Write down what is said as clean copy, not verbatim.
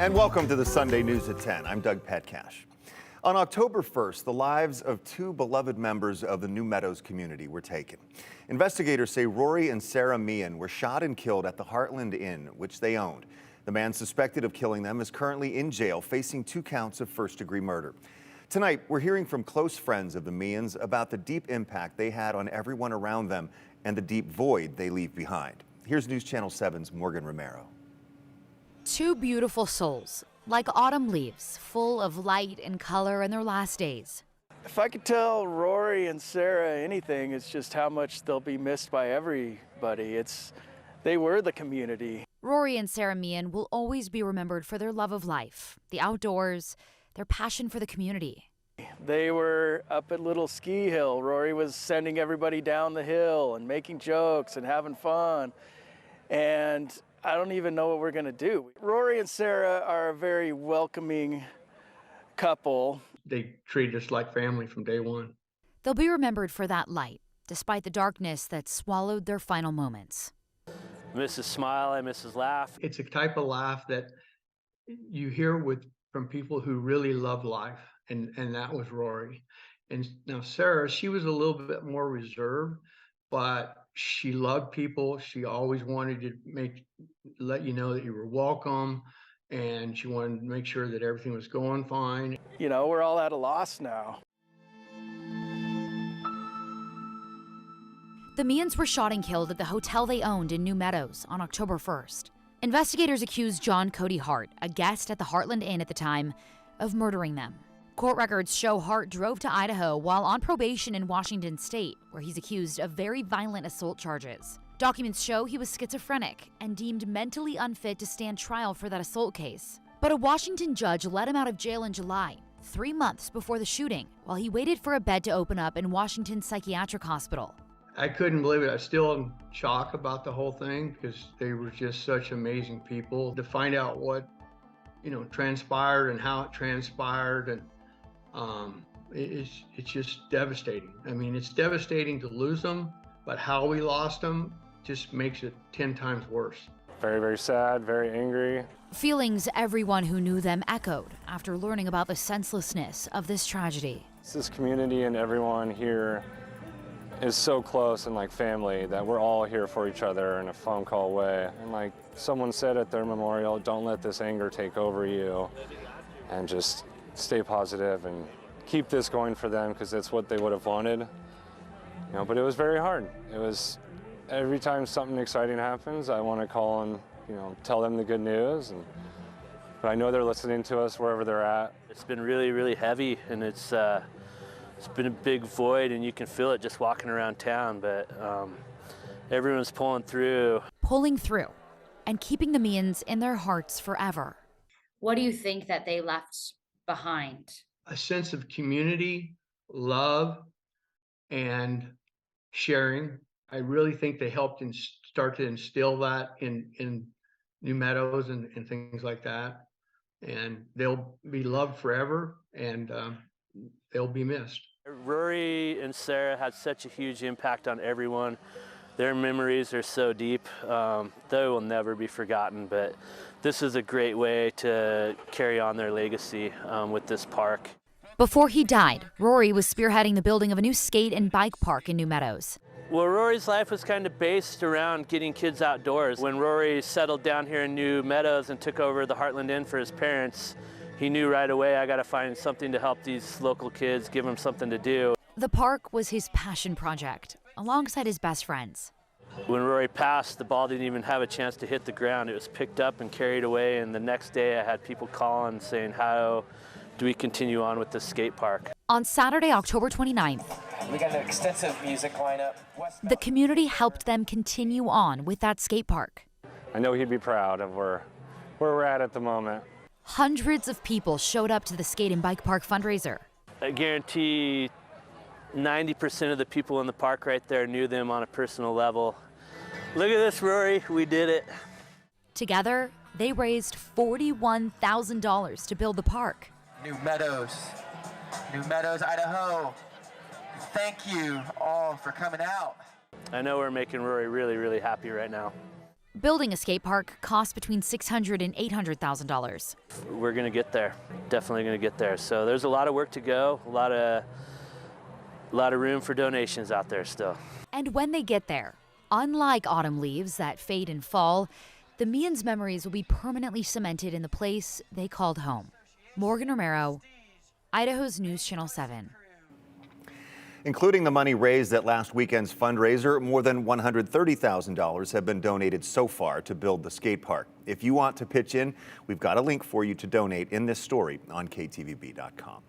And welcome to the Sunday News at 10. I'm Doug Petcash. On October 1st, the lives of two beloved members of the New Meadows community were taken. Investigators say Rory and Sara Mehen were shot and killed at the Hartland Inn, which they owned. The man suspected of killing them is currently in jail, facing 2 counts of first-degree murder. Tonight, we're hearing from close friends of the Mehens about the deep impact they had on everyone around them and the deep void they leave behind. Here's News Channel 7's Morgan Romero. Two beautiful souls, like autumn leaves, full of light and color in their last days. If I could tell Rory and Sara anything, it's just how much they'll be missed by everybody. They were the community. Rory and Sara Mehen will always be remembered for their love of life, the outdoors, their passion for the community. They were up at Little Ski Hill. Rory was sending everybody down the hill and making jokes and having fun. And I don't even know what we're going to do. Rory and Sara are a very welcoming couple. They treated us like family from day one. They'll be remembered for that light, despite the darkness that swallowed their final moments. I miss his smile, I miss his laugh. It's a type of laugh that you hear from people who really love life, and that was Rory. And now Sara, she was a little bit more reserved, but she loved people. She always wanted to let you know that you were welcome, and she wanted to make sure that everything was going fine. You know, we're all at a loss now. The Mehens were shot and killed at the hotel they owned in New Meadows on October 1st. Investigators accused Cody Hart, a guest at the Hartland Inn at the time, of murdering them. Court records show Hart drove to Idaho while on probation in Washington state, where he's accused of very violent assault charges. Documents show he was schizophrenic and deemed mentally unfit to stand trial for that assault case. But a Washington judge let him out of jail in July, 3 months before the shooting, while he waited for a bed to open up in Washington's psychiatric hospital. I couldn't believe it. I still am in shock about the whole thing because they were just such amazing people. To find out what, transpired and how it transpired, and it's just devastating. I mean, it's devastating to lose them, but how we lost them just makes it 10 times worse. Very, very sad, very angry. Feelings everyone who knew them echoed after learning about the senselessness of this tragedy. This community and everyone here is so close and like family that we're all here for each other in a phone call away. And like someone said at their memorial, don't let this anger take over you, and just stay positive and keep this going for them, because it's what they would have wanted. But it was very hard. It was every time something exciting happens, I want to call and tell them the good news, but I know they're listening to us wherever they're at. It's been really, really heavy, and it's been a big void, and you can feel it just walking around town, but everyone's pulling through. Pulling through and keeping the Mehens in their hearts forever. What do you think that they left behind? A sense of community, love, and sharing. I really think they helped start to instill that in New Meadows and things like that. And they'll be loved forever, and they'll be missed. Rory and Sara had such a huge impact on everyone. Their memories are so deep. They will never be forgotten, but this is a great way to carry on their legacy with this park. Before he died, Rory was spearheading the building of a new skate and bike park in New Meadows. Well, Rory's life was kind of based around getting kids outdoors. When Rory settled down here in New Meadows and took over the Hartland Inn for his parents, he knew right away, I got to find something to help these local kids, give them something to do. The park was his passion project, alongside his best friends. When Rory passed, the ball didn't even have a chance to hit the ground. It was picked up and carried away, and the next day I had people calling saying, how do we continue on with this skate park? On Saturday, October 29th, we got an extensive music lineup. The community helped them continue on with that skate park. I know he'd be proud of where we're at the moment. Hundreds of people showed up to the skate and bike park fundraiser. I guarantee 90% of the people in the park right there knew them on a personal level. Look at this, Rory, we did it. Together, they raised $41,000 to build the park. New Meadows, Idaho. Thank you all for coming out. I know we're making Rory really, really happy right now. Building a skate park costs between $600,000 and $800,000. We're going to get there. Definitely going to get there. So there's a lot of work to go, a lot of room for donations out there still. And when they get there, unlike autumn leaves that fade and fall, the Mehens memories will be permanently cemented in the place they called home. Morgan Romero, Idaho's News Channel 7. Including the money raised at last weekend's fundraiser, more than $130,000 have been donated so far to build the skate park. If you want to pitch in, we've got a link for you to donate in this story on KTVB.com.